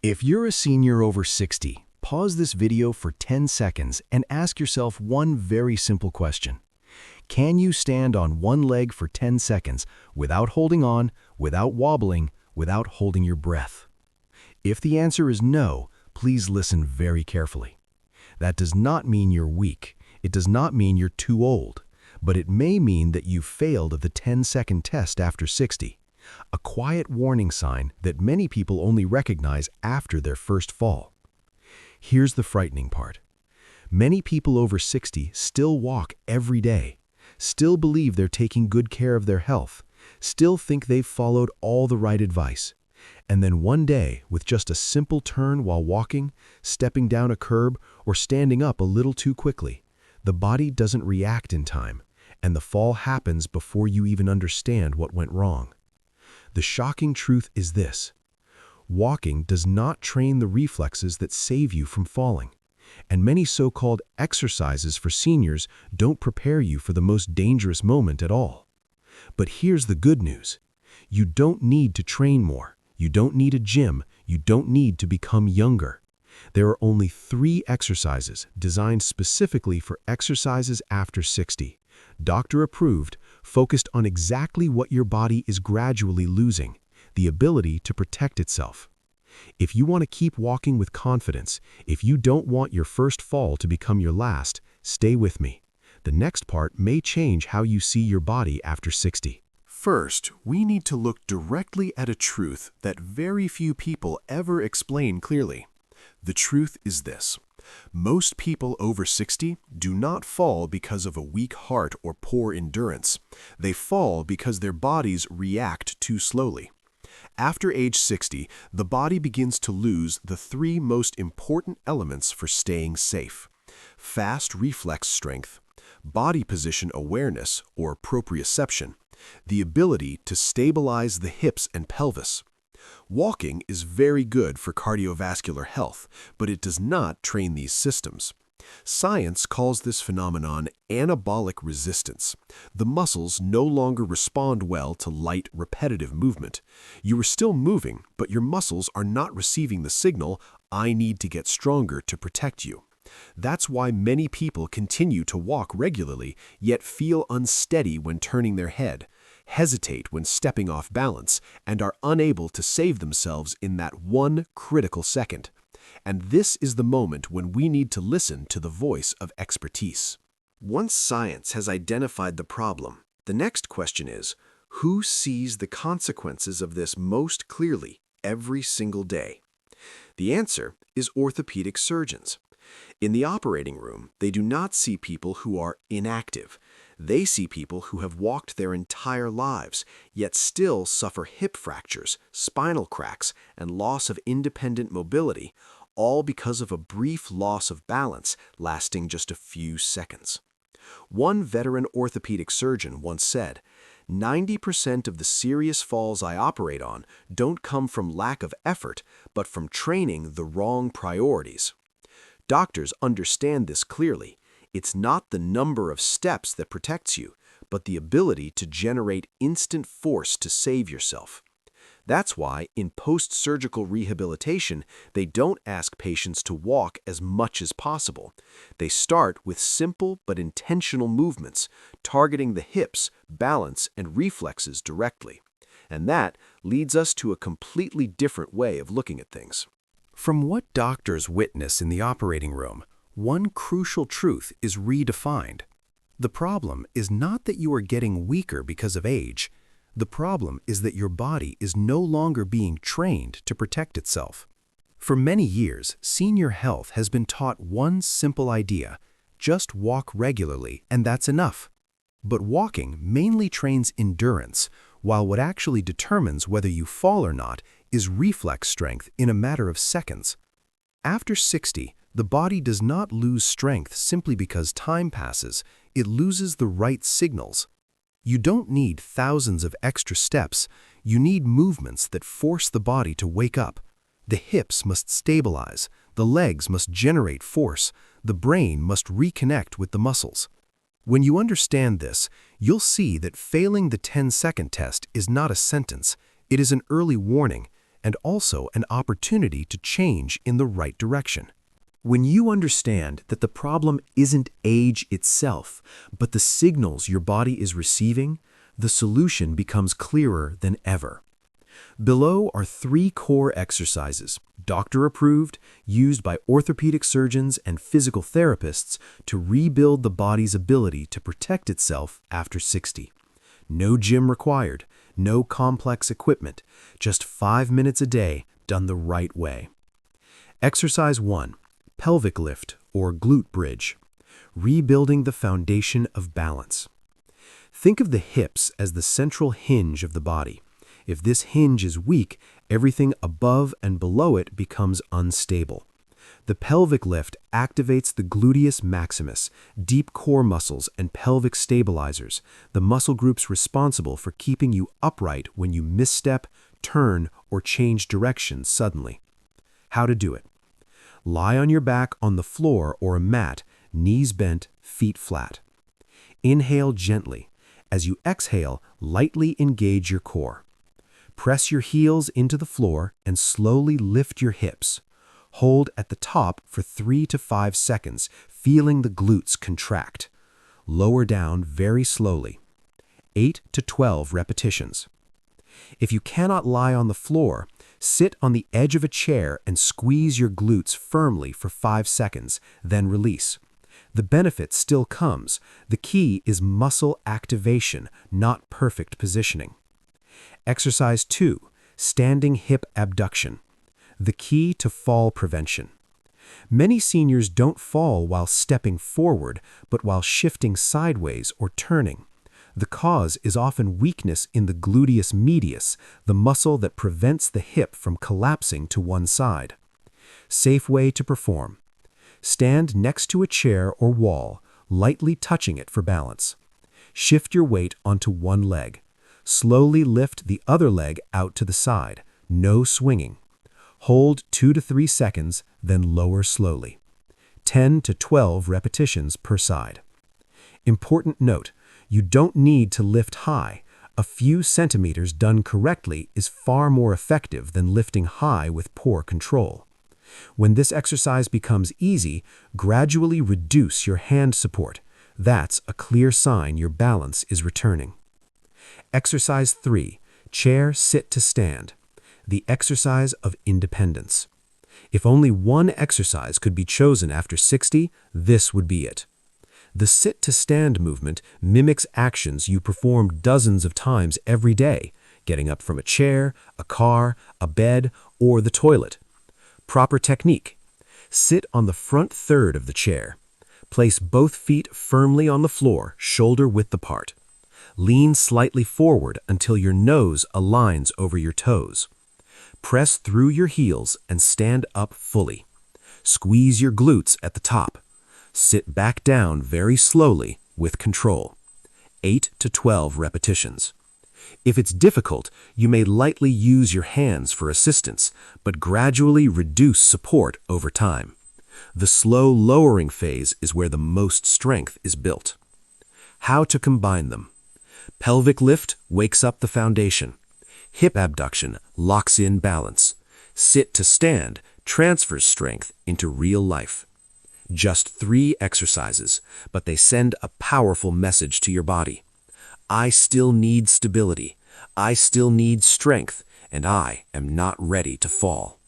If you're a senior over 60, pause this video for 10 seconds and ask yourself one very simple question. Can you stand on one leg for 10 seconds without holding on, without wobbling, without holding your breath? If the answer is no, please listen very carefully. That does not mean you're weak. It does not mean you're too old. But it may mean that you've failed the 10-second test after 60. A quiet warning sign that many people only recognize after their first fall. Here's the frightening part. Many people over 60 still walk every day, still believe they're taking good care of their health, still think they've followed all the right advice. And then one day, with just a simple turn while walking, stepping down a curb, or standing up a little too quickly, the body doesn't react in time, and the fall happens before you even understand what went wrong. The shocking truth is this: walking does not train the reflexes that save you from falling, and many so-called exercises for seniors don't prepare you for the most dangerous moment at all. But here's the good news. You don't need to train more. You don't need a gym. You don't need to become younger. There are only 3 exercises designed specifically for exercises after 60. Doctor approved, focused on exactly what your body is gradually losing, the ability to protect itself. If you want to keep walking with confidence, if you don't want your first fall to become your last, stay with me. The next part may change how you see your body after 60. First, we need to look directly at a truth that very few people ever explain clearly. The truth is this: most people over 60 do not fall because of a weak heart or poor endurance. They fall because their bodies react too slowly. After age 60, the body begins to lose the 3 most important elements for staying safe: fast reflex strength, body position awareness or proprioception, the ability to stabilize the hips and pelvis. Walking is very good for cardiovascular health, but it does not train these systems. Science calls this phenomenon anabolic resistance. The muscles no longer respond well to light, repetitive movement. You are still moving, but your muscles are not receiving the signal, "I need to get stronger to protect you." That's why many people continue to walk regularly, yet feel unsteady when turning their head, hesitate when stepping off balance, and are unable to save themselves in that one critical second. And this is the moment when we need to listen to the voice of expertise. Once science has identified the problem, the next question is, who sees the consequences of this most clearly every single day? The answer is orthopedic surgeons. In the operating room, they do not see people who are inactive. They see people who have walked their entire lives, yet still suffer hip fractures, spinal cracks, and loss of independent mobility, all because of a brief loss of balance lasting just a few seconds. One veteran orthopedic surgeon once said, "90% of the serious falls I operate on don't come from lack of effort, but from training the wrong priorities." Doctors understand this clearly. It's not the number of steps that protects you, but the ability to generate instant force to save yourself. That's why, in post-surgical rehabilitation, they don't ask patients to walk as much as possible. They start with simple but intentional movements, targeting the hips, balance, and reflexes directly. And that leads us to a completely different way of looking at things. From what doctors witness in the operating room, one crucial truth is redefined. The problem is not that you are getting weaker because of age. The problem is that your body is no longer being trained to protect itself. For many years, senior health has been taught one simple idea: just walk regularly and that's enough. But walking mainly trains endurance, while what actually determines whether you fall or not is reflex strength in a matter of seconds. After 60, the body does not lose strength simply because time passes, it loses the right signals. You don't need thousands of extra steps, you need movements that force the body to wake up. The hips must stabilize, the legs must generate force, the brain must reconnect with the muscles. When you understand this, you'll see that failing the 10-second test is not a sentence, it is an early warning, and also an opportunity to change in the right direction. When you understand that the problem isn't age itself, but the signals your body is receiving, the solution becomes clearer than ever. Below are 3 core exercises, doctor-approved, used by orthopedic surgeons and physical therapists to rebuild the body's ability to protect itself after 60. No gym required, no complex equipment, just 5 minutes a day done the right way. Exercise 1. Pelvic lift or glute bridge. Rebuilding the foundation of balance. Think of the hips as the central hinge of the body. If this hinge is weak, everything above and below it becomes unstable. The pelvic lift activates the gluteus maximus, deep core muscles, and pelvic stabilizers, the muscle groups responsible for keeping you upright when you misstep, turn, or change direction suddenly. How to do it. Lie on your back on the floor or a mat, knees bent, feet flat. Inhale gently. As you exhale, lightly engage your core. Press your heels into the floor and slowly lift your hips. Hold at the top for 3 to 5 seconds, feeling the glutes contract. Lower down very slowly. 8 to 12 repetitions. If you cannot lie on the floor, sit on the edge of a chair and squeeze your glutes firmly for 5 seconds, then release. The benefit still comes. The key is muscle activation, not perfect positioning. Exercise 2. Standing hip abduction. The key to fall prevention. Many seniors don't fall while stepping forward, but while shifting sideways or turning. The cause is often weakness in the gluteus medius, the muscle that prevents the hip from collapsing to one side. Safe way to perform. Stand next to a chair or wall, lightly touching it for balance. Shift your weight onto one leg. Slowly lift the other leg out to the side. No swinging. Hold 2 to 3 seconds, then lower slowly. 10 to 12 repetitions per side. Important note, you don't need to lift high. A few centimeters done correctly is far more effective than lifting high with poor control. When this exercise becomes easy, gradually reduce your hand support. That's a clear sign your balance is returning. Exercise 3. Chair sit to stand. The exercise of independence. If only one exercise could be chosen after 60, this would be it. The sit-to-stand movement mimics actions you perform dozens of times every day, getting up from a chair, a car, a bed, or the toilet. Proper technique. Sit on the front third of the chair. Place both feet firmly on the floor, shoulder-width apart. Lean slightly forward until your nose aligns over your toes. Press through your heels and stand up fully. Squeeze your glutes at the top. Sit back down very slowly with control. 8 to 12 repetitions. If it's difficult, you may lightly use your hands for assistance, but gradually reduce support over time. The slow lowering phase is where the most strength is built. How to combine them. Pelvic lift wakes up the foundation. Hip abduction locks in balance. Sit to stand transfers strength into real life. Just 3 exercises, but they send a powerful message to your body. I still need stability. I still need strength, and I am not ready to fall.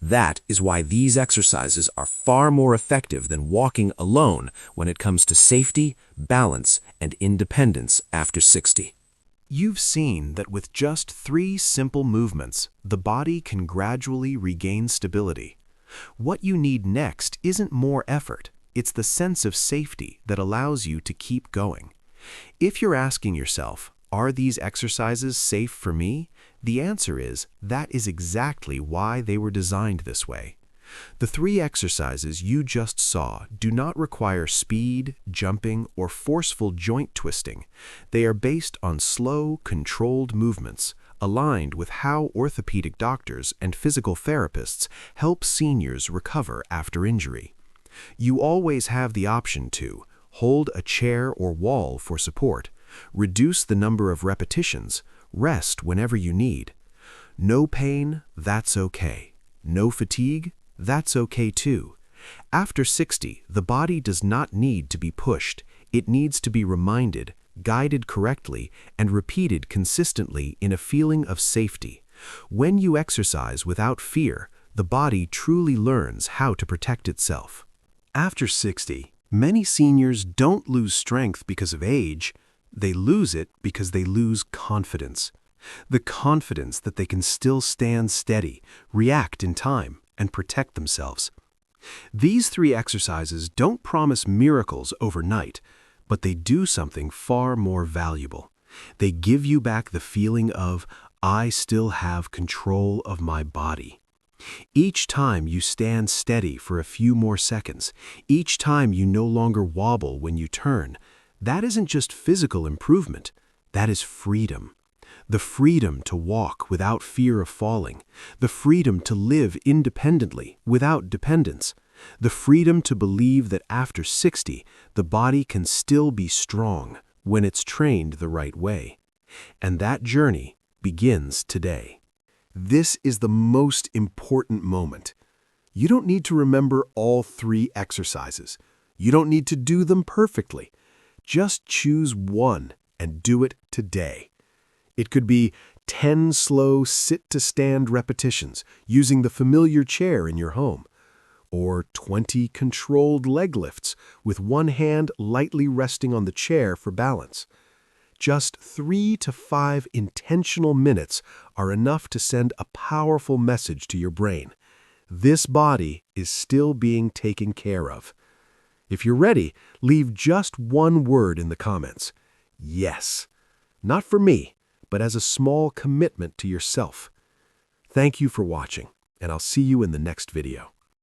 That is why these exercises are far more effective than walking alone when it comes to safety, balance, and independence after 60. You've seen that with just 3 simple movements, the body can gradually regain stability. What you need next isn't more effort, it's the sense of safety that allows you to keep going. If you're asking yourself, are these exercises safe for me? The answer is, that is exactly why they were designed this way. The 3 exercises you just saw do not require speed, jumping, or forceful joint twisting. They are based on slow, controlled movements, aligned with how orthopedic doctors and physical therapists help seniors recover after injury. You always have the option to hold a chair or wall for support, reduce the number of repetitions, rest whenever you need. No pain, that's okay. No fatigue, that's okay too. After 60, the body does not need to be pushed. It needs to be reminded, guided correctly, and repeated consistently in a feeling of safety. When you exercise without fear, the body truly learns how to protect itself. After 60, many seniors don't lose strength because of age. They lose it because they lose confidence. The confidence that they can still stand steady, react in time, and protect themselves. These 3 exercises don't promise miracles overnight, but they do something far more valuable. They give you back the feeling of, I still have control of my body. Each time you stand steady for a few more seconds, each time you no longer wobble when you turn, that isn't just physical improvement, that is freedom. The freedom to walk without fear of falling, the freedom to live independently without dependence, the freedom to believe that after 60, the body can still be strong when it's trained the right way. And that journey begins today. This is the most important moment. You don't need to remember all 3 exercises. You don't need to do them perfectly. Just choose one and do it today. It could be 10 slow sit-to-stand repetitions using the familiar chair in your home, or 20 controlled leg lifts with one hand lightly resting on the chair for balance. Just 3 to 5 intentional minutes are enough to send a powerful message to your brain. This body is still being taken care of. If you're ready, leave just one word in the comments. Yes. Not for me, but as a small commitment to yourself. Thank you for watching, and I'll see you in the next video.